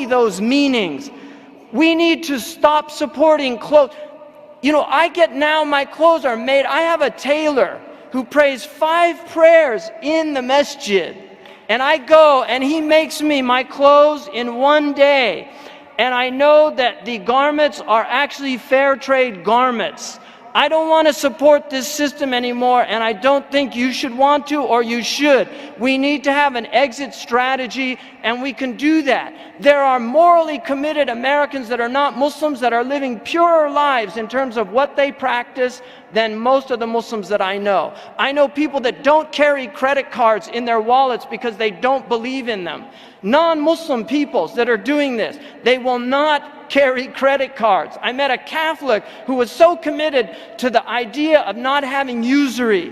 embody those meanings. We need to stop supporting clothes. You know, I get now, my clothes are made. I have a tailor who prays 5 prayers in the masjid. And I go and he makes me my clothes in one day. And I know that the garments are actually fair trade garments. I don't want to support this system anymore, and I don't think you should want to, or you should. We need to have an exit strategy, and we can do that. There are morally committed Americans that are not Muslims that are living purer lives in terms of what they practice than most of the Muslims that I know. I know people that don't carry credit cards in their wallets because they don't believe in them. Non-Muslim peoples that are doing this, they will not carry credit cards. I met a Catholic who was so committed to the idea of not having usury.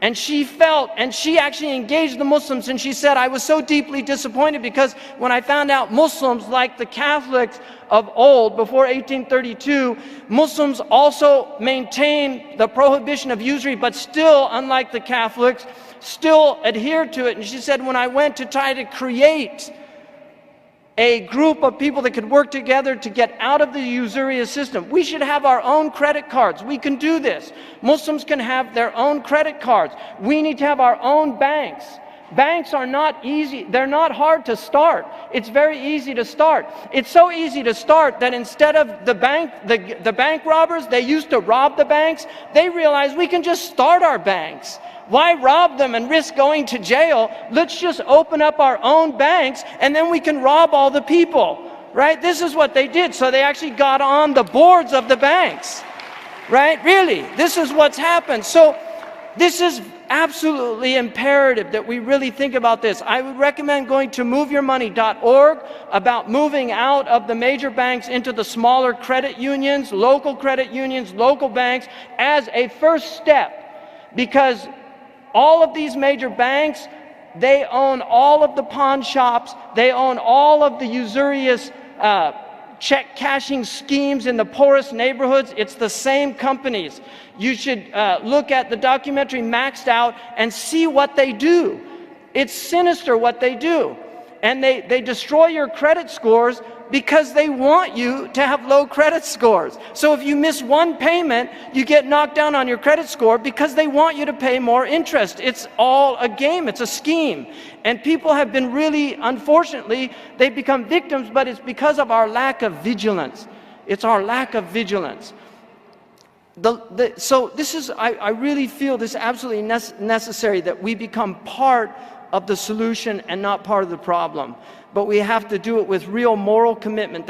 And she felt, and she actually engaged the Muslims, and she said, I was so deeply disappointed because when I found out Muslims, like the Catholics of old, before 1832, Muslims also maintained the prohibition of usury, but still, unlike the Catholics, still adhered to it. And she said, when I went to try to create a group of people that could work together to get out of the usurious system. We should have our own credit cards. We can do this. Muslims can have their own credit cards. We need to have our own banks. Banks are not easy. They're not hard to start. It's very easy to start. It's so easy to start that instead of the bank robbers, they used to rob the banks. They realized we can just start our banks. Why rob them and risk going to jail? Let's just open up our own banks and then we can rob all the people, right? This is what they did. So they actually got on the boards of the banks, right? Really, this is what's happened. So this is absolutely imperative that we really think about this. I would recommend going to moveyourmoney.org about moving out of the major banks into the smaller credit unions, local banks as a first step, because all of these major banks, they own all of the pawn shops, they own all of the usurious check cashing schemes in the poorest neighborhoods. It's the same companies. You should look at the documentary Maxed Out and see what they do. It's sinister what they do. And they destroy your credit scores because they want you to have low credit scores. So if you miss one payment, you get knocked down on your credit score because they want you to pay more interest. It's all a game, it's a scheme. And people have been really, unfortunately, they've become victims, but it's because of our lack of vigilance. It's our lack of vigilance. So this is, I really feel this is absolutely necessary that we become part of the solution and not part of the problem. But we have to do it with real moral commitment.